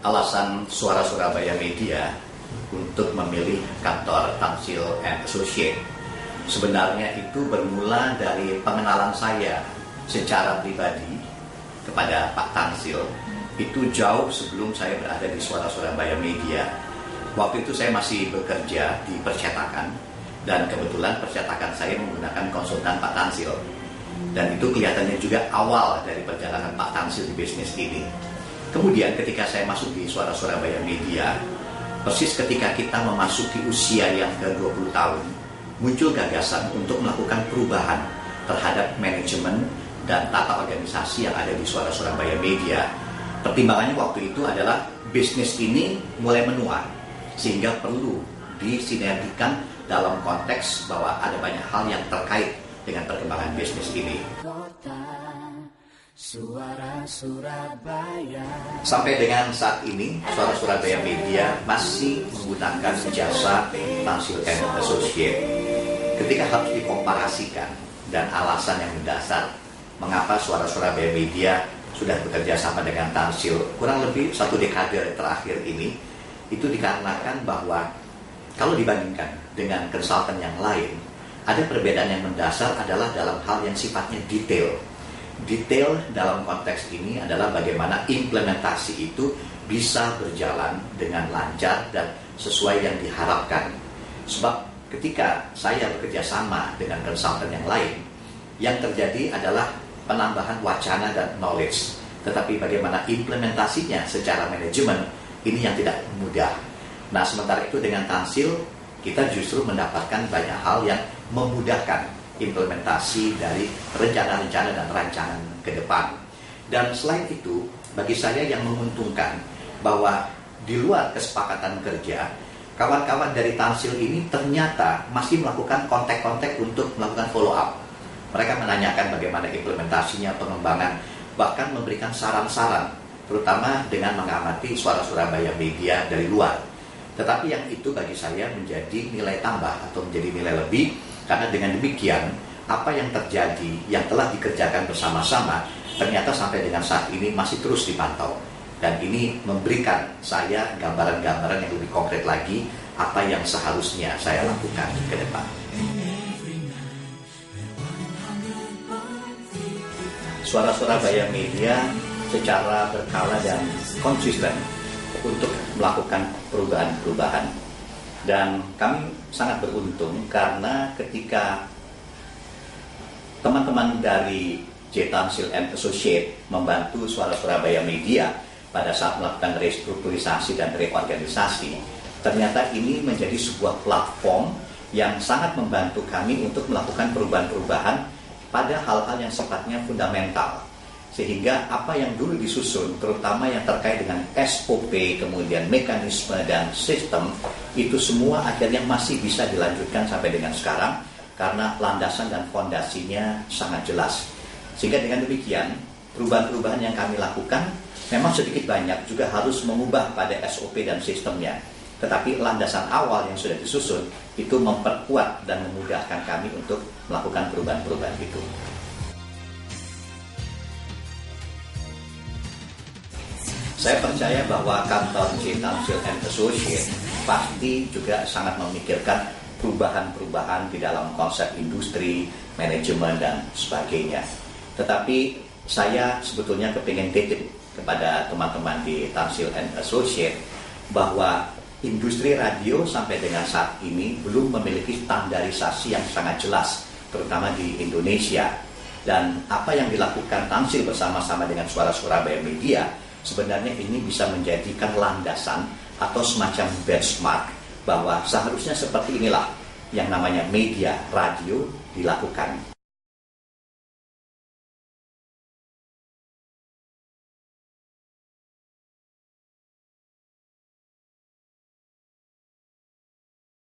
alasan Suara Surabaya Media untuk memilih kantor Tansil & Associate sebenarnya itu bermula dari pengenalan saya secara pribadi kepada Pak Tansil. Itu jauh sebelum saya berada di Suara Surabaya Media. Waktu itu saya masih bekerja di percetakan, dan kebetulan percetakan saya menggunakan konsultan Pak Tansil. Dan itu kelihatannya juga awal dari perjalanan Pak Tansil di bisnis ini. Kemudian ketika saya masuk di Suara Surabaya Media, persis ketika kita memasuki usia yang ke-20 tahun, muncul gagasan untuk melakukan perubahan terhadap manajemen dan tata organisasi yang ada di Suara Surabaya Media. Pertimbangannya waktu itu adalah bisnis ini mulai menua, sehingga perlu disinergikan dalam konteks bahwa ada banyak hal yang terkait dengan perkembangan bisnis ini. Suara Surabaya. Sampai dengan saat ini, Suara Surabaya Media masih menggunakan jasa Tansil & Associate. Ketika harus dikomparasikan dan alasan yang mendasar mengapa Suara Surabaya Media sudah bekerja sama dengan Tansil kurang lebih 1 dekade terakhir ini, itu dikarenakan bahwa kalau dibandingkan dengan konsultan yang lain, ada perbedaan yang mendasar adalah dalam hal yang sifatnya detail. Detail dalam konteks ini adalah bagaimana implementasi itu bisa berjalan dengan lancar dan sesuai yang diharapkan. Sebab ketika saya bekerja sama dengan konsultan yang lain, yang terjadi adalah penambahan wacana dan knowledge. Tetapi bagaimana implementasinya secara manajemen, ini yang tidak mudah. Nah, sementara itu dengan Tansil, kita justru mendapatkan banyak hal yang memudahkan implementasi dari rencana-rencana dan rancangan ke depan. Dan selain itu, bagi saya yang menguntungkan bahwa di luar kesepakatan kerja, kawan-kawan dari Tansil ini ternyata masih melakukan kontak-kontak untuk melakukan follow up. Mereka menanyakan bagaimana implementasinya, pengembangan, bahkan memberikan saran-saran, terutama dengan mengamati Suara Surabaya Media dari luar. Tetapi yang itu bagi saya menjadi nilai tambah atau menjadi nilai lebih, karena dengan demikian apa yang terjadi, yang telah dikerjakan bersama-sama, ternyata sampai dengan saat ini masih terus dipantau. Dan ini memberikan saya gambaran-gambaran yang lebih konkret lagi apa yang seharusnya saya lakukan ke depan. Suara Surabaya Media secara berkala dan konsisten untuk melakukan perubahan-perubahan. Dan kami sangat beruntung karena ketika teman-teman dari Tansil & Associate membantu Suara Surabaya Media pada saat melakukan restrukturisasi dan reorganisasi, ternyata ini menjadi sebuah platform yang sangat membantu kami untuk melakukan perubahan-perubahan pada hal-hal yang sifatnya fundamental. Sehingga apa yang dulu disusun, terutama yang terkait dengan SOP, kemudian mekanisme dan sistem, itu semua akhirnya masih bisa dilanjutkan sampai dengan sekarang, karena landasan dan fondasinya sangat jelas. Sehingga dengan demikian, perubahan-perubahan yang kami lakukan, memang sedikit banyak juga harus mengubah pada SOP dan sistemnya. Tetapi landasan awal yang sudah disusun, itu memperkuat dan memudahkan kami untuk melakukan perubahan-perubahan itu. Saya percaya bahwa kantor Tansil & Associate pasti juga sangat memikirkan perubahan-perubahan di dalam konsep industri, manajemen, dan sebagainya. Tetapi saya sebetulnya kepingin titip kepada teman-teman di Tansil & Associate bahwa industri radio sampai dengan saat ini belum memiliki standarisasi yang sangat jelas, terutama di Indonesia. Dan apa yang dilakukan Tansil bersama-sama dengan Suara Surabaya Media, sebenarnya ini bisa menjadikan landasan atau semacam benchmark bahwa seharusnya seperti inilah yang namanya media radio dilakukan.